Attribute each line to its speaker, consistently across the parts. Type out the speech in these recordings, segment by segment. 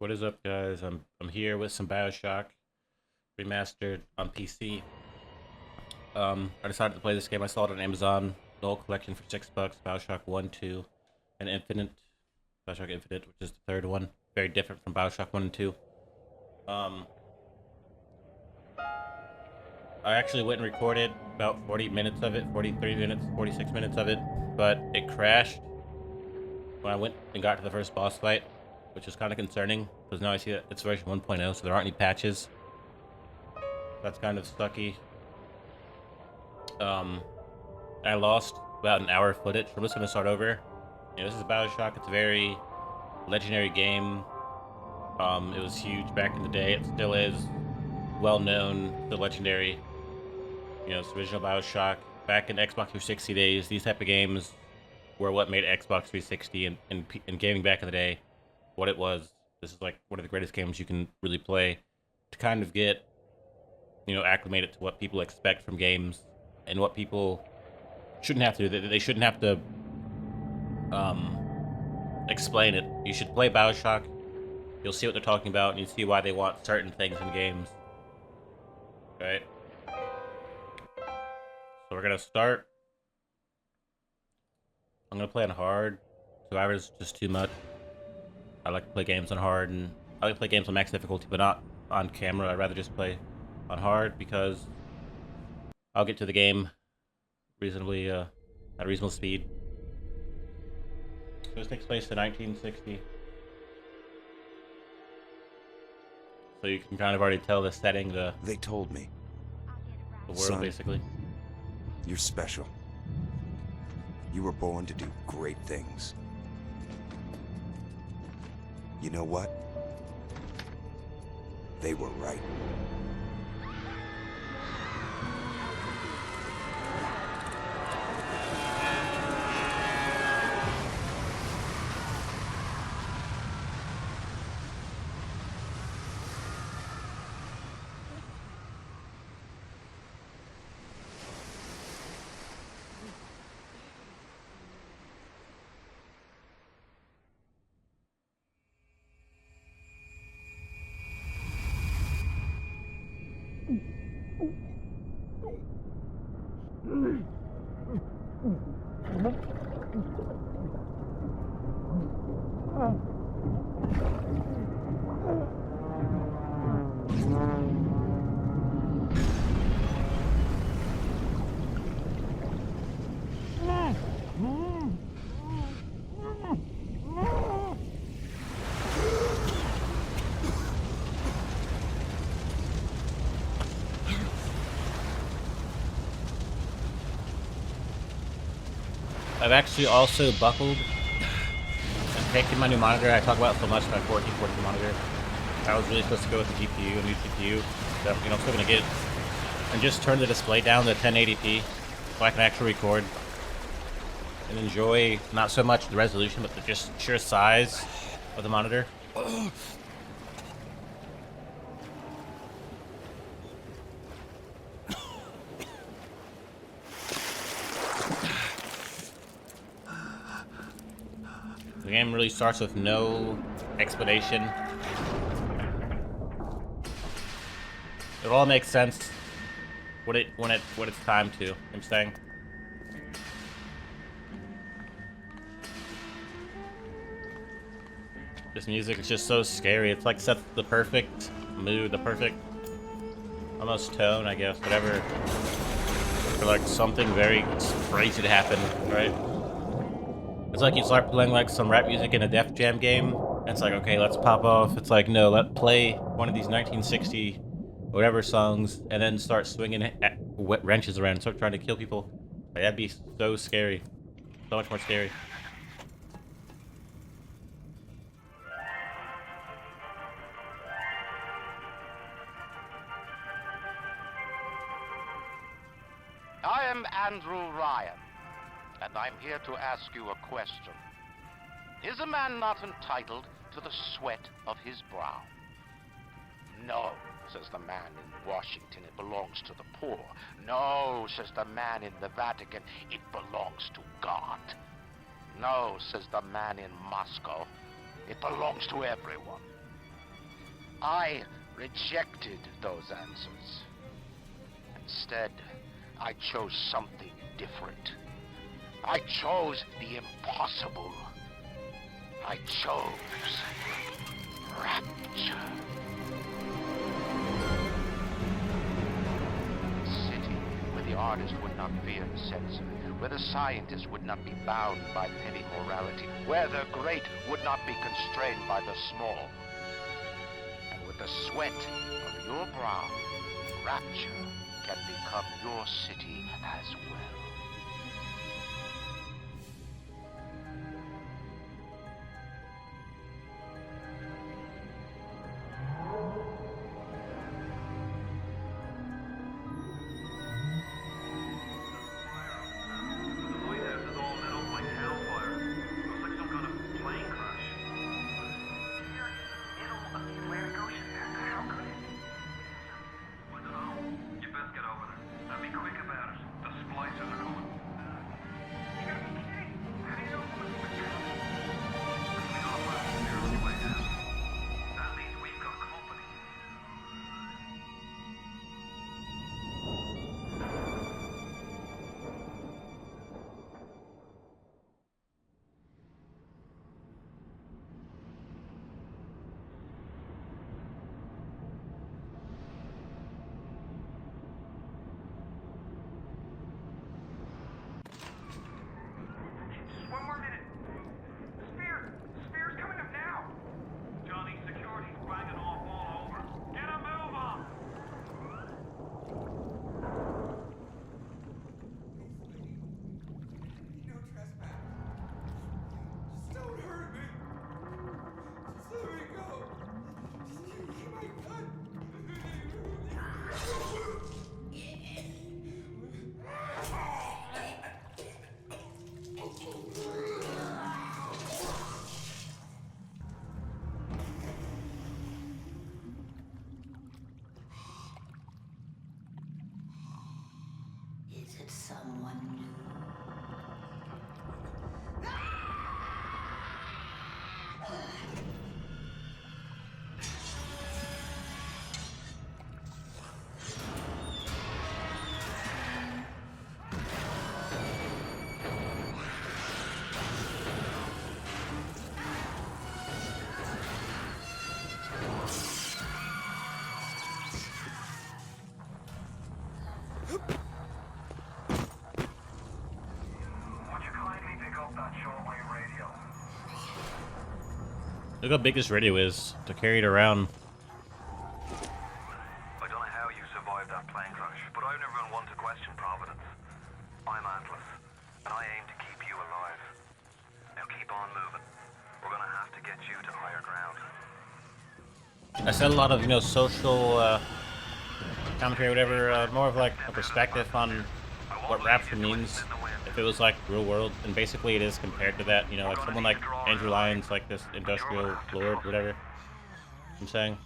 Speaker 1: What is up, guys? I'm here with some BioShock remastered on PC. I decided to play this game. I saw it on Amazon, the whole collection for $6. BioShock 1, 2, and Infinite. BioShock Infinite, which is the third one. Very different from BioShock 1 and 2. Um, I actually went and recorded about 40 minutes of it, 43 minutes, 46 minutes of it, but it crashed when I went and got to the first boss fight, which is kind of concerning because now I see that it's version 1.0, so there aren't any patches. That's kind of sucky. Um, I lost about an hour of footage. I'm just gonna start over. This is BioShock. It's a very legendary game. It was huge back in the day. It still is well known, still legendary. It's original BioShock. Back in Xbox 360 days, these type of games were what made Xbox 360 and gaming back in the day what it was. This is like one of the greatest games you can really play to kind of get acclimated to what people expect from games and what people shouldn't have to do. They shouldn't have to explain it. You should play BioShock. You'll see what they're talking about, and you see why they want certain things in games. Right? So we're gonna start. I'm gonna play on hard. Survivor is just too much. I like to play games on hard, and I like to play games on max difficulty, but not on camera. I'd rather just play on hard because I'll get to the game reasonably at a reasonable speed. This takes place in 1960, so you can kind of already tell the setting,
Speaker 2: They told me,
Speaker 1: the world,
Speaker 2: son,
Speaker 1: basically.
Speaker 2: you're special. You were born to do great things. You know what? They were right.
Speaker 1: I've actually also buckled and taken my new monitor. I talk about it so much, my 1440 monitor. I was really supposed to go with the GPU, a new GPU. So, I'm still gonna get it. And just turn the display down to 1080p so I can actually record and enjoy not so much the resolution, but the just sheer size of the monitor. The game really starts with no explanation. It all makes sense when it's time to. I'm saying. This music is just so scary. It's like sets the perfect mood, the perfect almost tone, I guess, whatever. For like something very crazy to happen, right? It's like you start playing like some rap music in a Def Jam game, and it's like, okay, let's pop off. It's like, no, let's play one of these 1960 whatever songs, and then start swinging wrenches around and start trying to kill people. Like, that'd be so scary. So much more scary.
Speaker 3: I am Andrew Ryan, and I'm here to ask you a question. Is a man not entitled to the sweat of his brow? No, says the man in Washington, it belongs to the poor. No, says the man in the Vatican, it belongs to God. No, says the man in Moscow, it belongs to everyone. I rejected those answers. Instead, I chose something different. I chose the impossible. I chose Rapture. A city where the artist would not fear the censor, where the scientist would not be bound by petty morality, where the great would not be constrained by the small. And with the sweat of your brow, Rapture can become your city as well.
Speaker 4: Is it someone new?
Speaker 1: Look how big this radio is to carry it around.
Speaker 5: I don't know how you survived that plane crash, but I've never been one to question Providence. I'm Atlas, and I aim to keep you alive. Now keep on moving. We're gonna have to get you to higher ground.
Speaker 1: I said a lot of, social commentary, or whatever, more of like a perspective on what Rapture means. If it was like real world, and basically it is compared to that, like someone like Andrew Lyons, like this industrial lord, whatever I'm saying.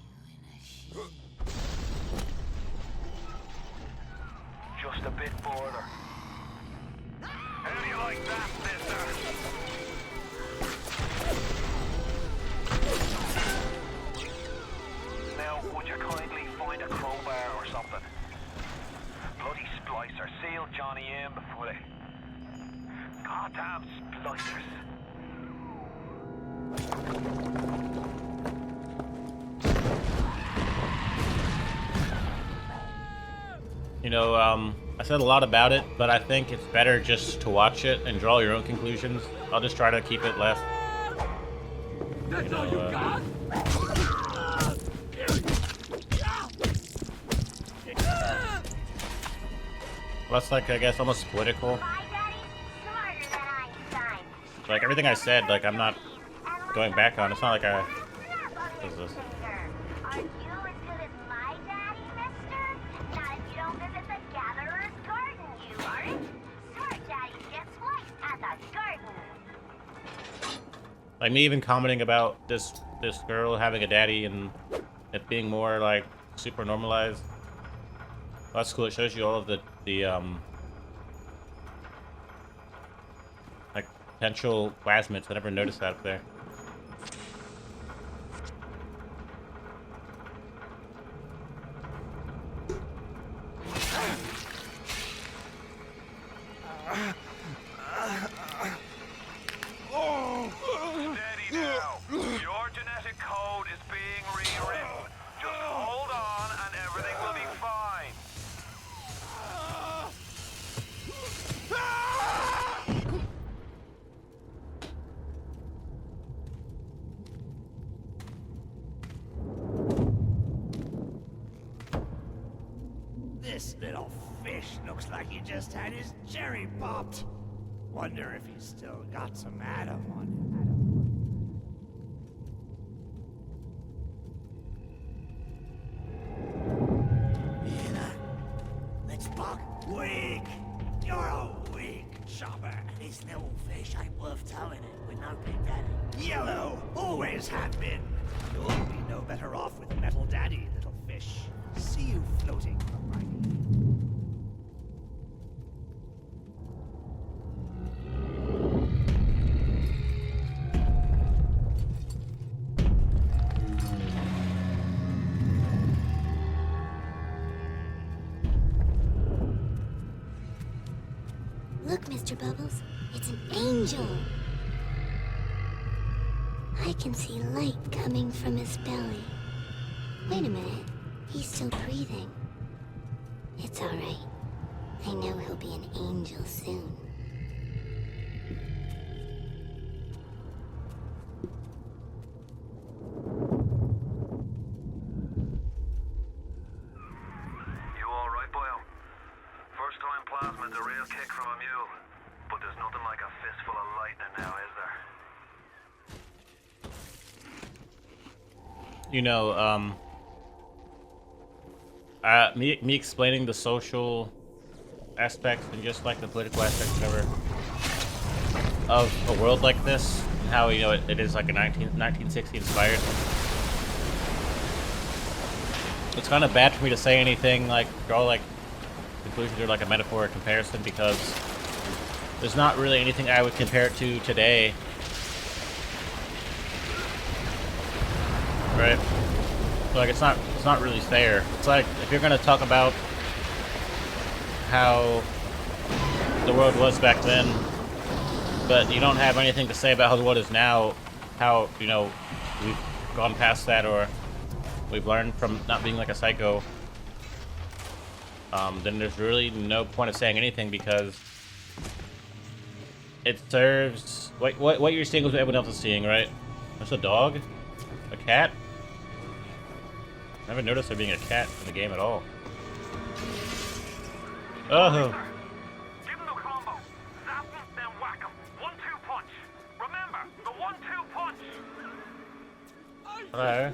Speaker 5: Just a bit further. How do you like that, mister? Now, would you kindly find a crowbar or something? Bloody splicer. Seal Johnny in before they... Goddamn splicers.
Speaker 1: I said a lot about it, but I think it's better just to watch it and draw your own conclusions. I'll just try to keep it less.
Speaker 6: That's all you got?
Speaker 1: Less like, I guess, almost political. Like everything I said, like I'm not going back on. It's not like I. What is this?
Speaker 7: Are you as good as my daddy, mister? Not if you don't visit the Gatherer's Garden, you aren't. Smart daddies get twice at the garden.
Speaker 1: Like me even commenting about this girl having a daddy and it being more like super normalized. Well, that's cool. It shows you all of the like potential plasmids. I never noticed that up there.
Speaker 8: This little fish looks like he just had his cherry popped. Wonder if he's still got some Adam on him. Let's buck. Weak! You're a weak chopper. This little fish ain't worth towing it with no big daddy. Yellow! Always have been. You'll be no better off with metal daddy, little fish. See you floating from my...
Speaker 9: Look, Mr. Bubbles, it's an angel. I can see light coming from his belly. Wait a minute, he's still breathing. It's all right. I know he'll be an angel soon.
Speaker 5: You alright, Boyle? First time plasma's a real kick from a mule. But there's nothing like a fistful of lightning now, is there?
Speaker 1: You know, me explaining the social aspects and just like the political aspects, whatever, of a world like this, and how, you know, it is like a 1960 inspired. It's kind of bad for me to say anything, like, draw like conclusions or like a metaphor or comparison, because there's not really anything I would compare it to today. Right? So, like, it's not really fair. It's like, if you're gonna talk about how the world was back then, but you don't have anything to say about how the world is now, how, you know, we've gone past that, or we've learned from not being like a psycho, then there's really no point of saying anything, because it serves what you're seeing is what everyone else is seeing, right? There's a dog, a cat. I never noticed there being a cat in the game at all. Oh.
Speaker 5: Give him the combo. Zap him, then whack him. 1-2 punch. Remember, the 1-2 punch.
Speaker 1: Hello.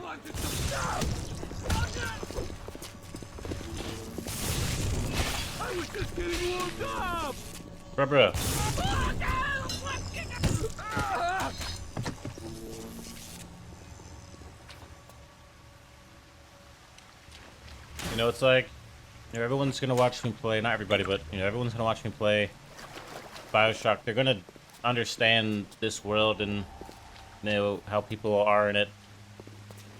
Speaker 6: I was just getting warmed up!
Speaker 1: Bruh. You know, it's like, you know, everyone's gonna watch me play, not everybody, but, you know, everyone's gonna watch me play BioShock. They're gonna understand this world and know how people are in it.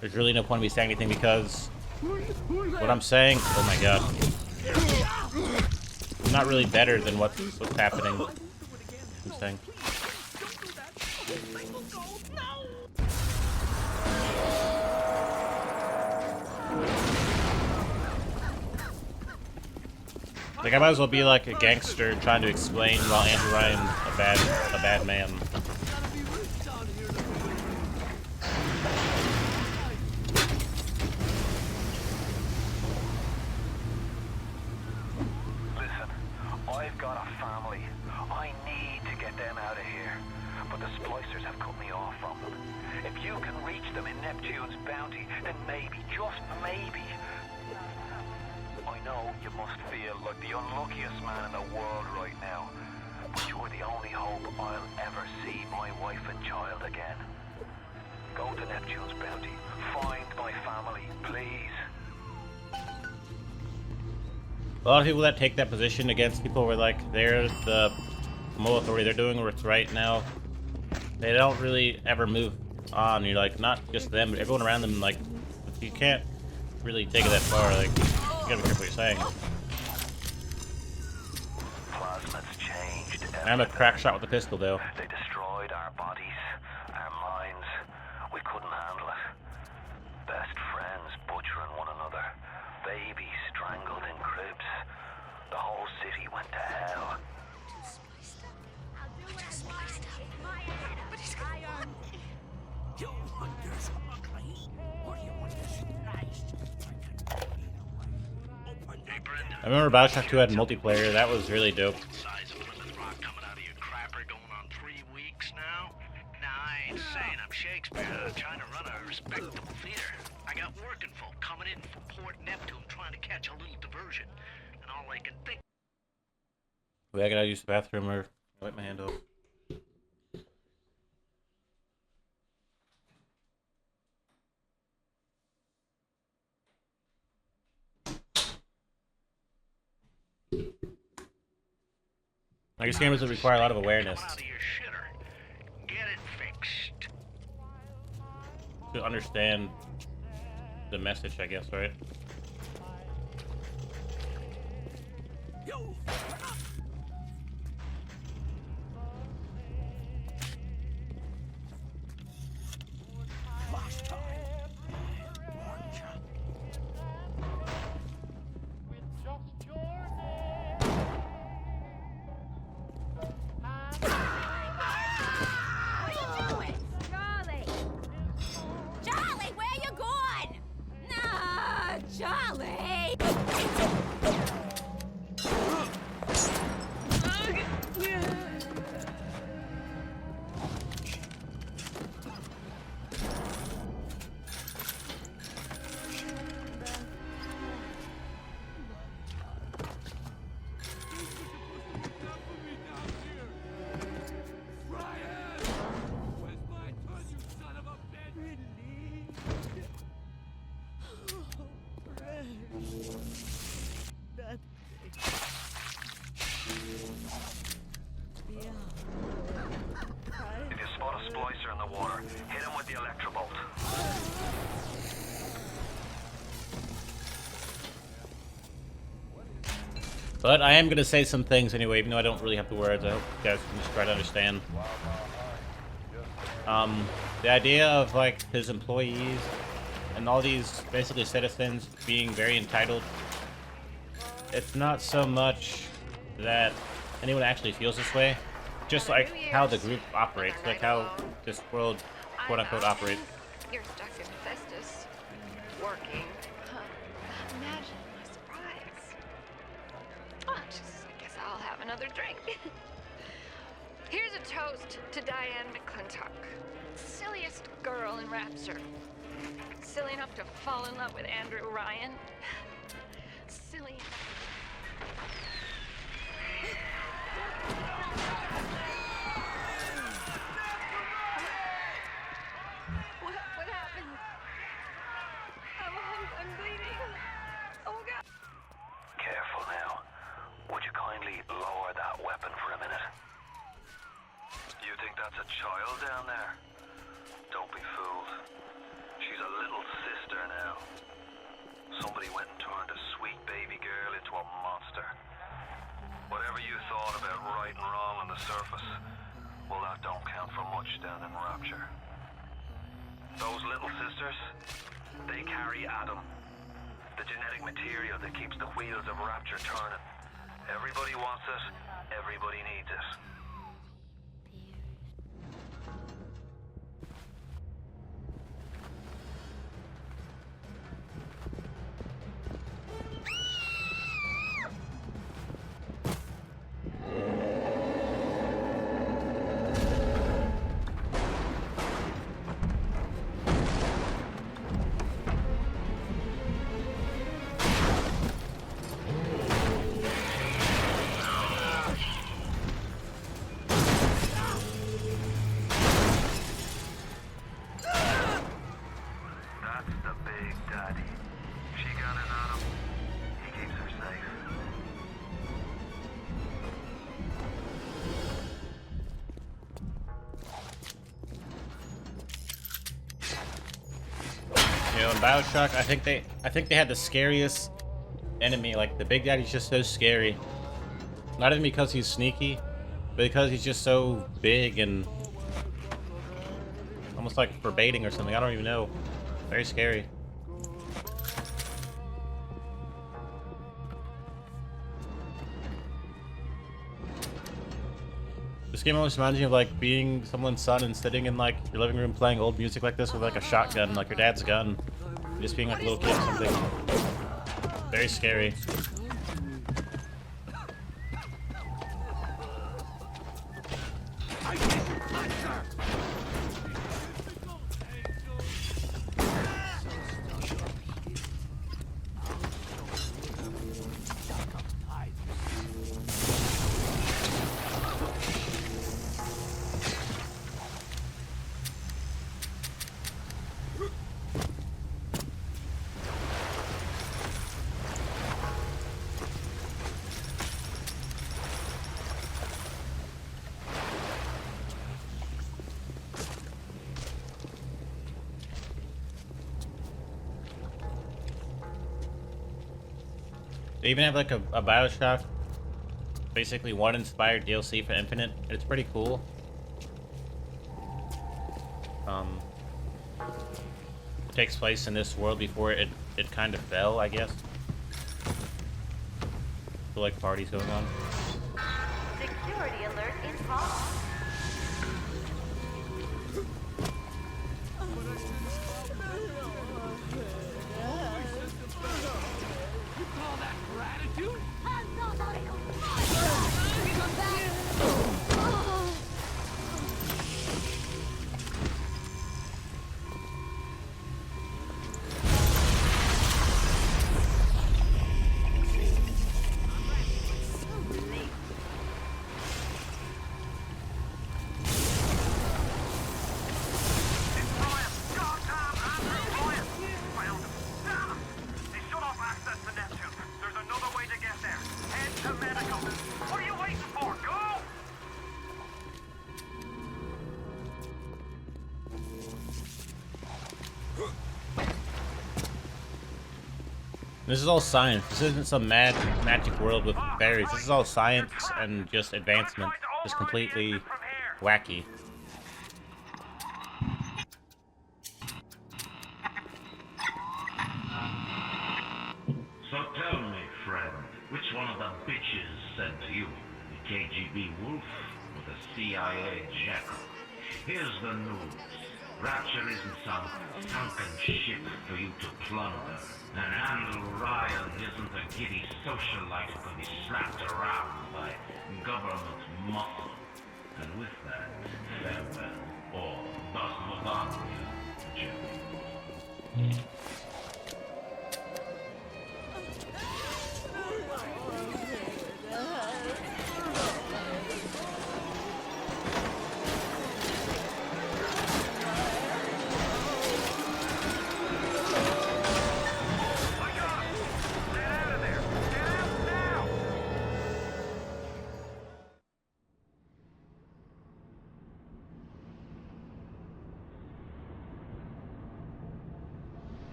Speaker 1: There's really no point in me saying anything, because what I'm saying, oh my god, I'm not really better than what's happening. I'm saying. Like, I might as well be like a gangster trying to explain while Andrew Ryan's a bad man.
Speaker 5: Listen, I've got a family. I need to get them out of here. But the splicers have cut me off from them. If you can reach them in Neptune's bounty, then maybe, just maybe, I know you must feel like the unluckiest man in the world right now, but you're the only hope I'll ever see my wife and child again. Go to Neptune's bounty. Find my family, please.
Speaker 1: A lot of people that take that position against people where, like, they're the moral authority, they're doing what's right now, they don't really ever move on. You're like, not just them, but everyone around them, like, you can't really take it that far. Like, you gotta be careful what you're saying.
Speaker 5: Plasma's changed.
Speaker 1: I'm a crack shot with a pistol, though.
Speaker 5: They destroyed our bodies, our minds. We couldn't handle it. Best friends butchering one another. Babies strangled in cribs. The whole city went to hell.
Speaker 8: You want this ugly? Or you want this sliced? Open the
Speaker 1: I remember BioShock 2 had multiplayer. That was really dope.
Speaker 8: Size of Plymouth Rock coming out of your crapper going on 3 weeks now? Nah, I ain't saying I'm Shakespeare. I'm trying to run a respectable theater. I got working folk coming in from Port Neptune trying to catch a little diversion. And all I can think...
Speaker 1: Wait, I gotta use the bathroom or wipe my hand off. I guess gamers would require a lot of awareness
Speaker 8: Come out of your shitter. Get it fixed.
Speaker 1: to understand the message, I guess, right?
Speaker 7: Charlie! Charlie, where you going? No, Charlie!
Speaker 5: If you spot a splicer in the water, hit him with the electrobolt.
Speaker 1: But I am gonna say some things anyway, even though I don't really have the words. I hope you guys can just try to understand. The idea of like his employees and all these basically citizens being very entitled. It's not so much that anyone actually feels this way, just like how the group operates, like how this world, quote unquote, operates.
Speaker 10: You're stuck in Festus. Working. Huh. Imagine my surprise. Oh, I guess I'll have another drink. Here's a toast to Diane McClintock. Silliest girl in Rapture. Silly enough to fall in love with Andrew Ryan. Silly enough. What happened? I'm bleeding. Oh God.
Speaker 5: Careful now. Would you kindly lower that weapon for a minute? You think that's a child down there? Don't be fooled. She's a little sister now. Somebody went and turned a sweet baby girl into a monster. Whatever you thought about right and wrong on the surface, well, that don't count for much down in Rapture. Those little sisters, they carry Adam, the genetic material that keeps the wheels of Rapture turning. Everybody wants it, everybody needs it.
Speaker 1: You know, in BioShock, I think they had the scariest enemy. Like the Big Daddy's just so scary. Not even because he's sneaky, but because he's just so big and almost like forbidding or something. I don't even know. Very scary. This game always reminds me of like being someone's son and sitting in like your living room playing old music like this with like a shotgun, like your dad's gun. Just being like a little kid or something. Very scary. They even have like a BioShock, basically one inspired DLC for Infinite. It's pretty cool. It takes place in this world before it kind of fell, I guess. So like parties going on.
Speaker 7: Security alert in pause.
Speaker 6: You call that gratitude?
Speaker 1: This is all science. This isn't some magic world with fairies. This is all science and just advancement. Just completely wacky.
Speaker 11: So tell me, friend, which one of the bitches said to you? The KGB wolf or the CIA jackal? Here's the news. Rapture isn't some sunken ship for you to plunder. And Andrew Ryan isn't a giddy socialite who can be slapped around by government muscle. And with that, farewell, or das Vodania, Jerry.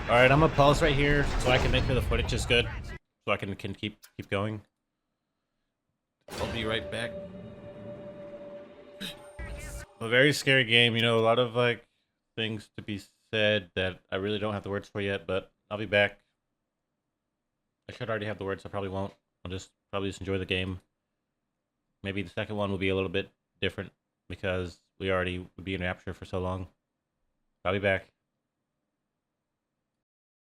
Speaker 1: Alright, I'm gonna pause right here so I can make sure the footage is good. So I can keep going. I'll be right back. A very scary game, you know, a lot of like things to be said that I really don't have the words for yet, but I'll be back. I should already have the words, I probably won't. I'll probably just enjoy the game. Maybe the second one will be a little bit different because we already would be in Rapture for so long. I'll be back.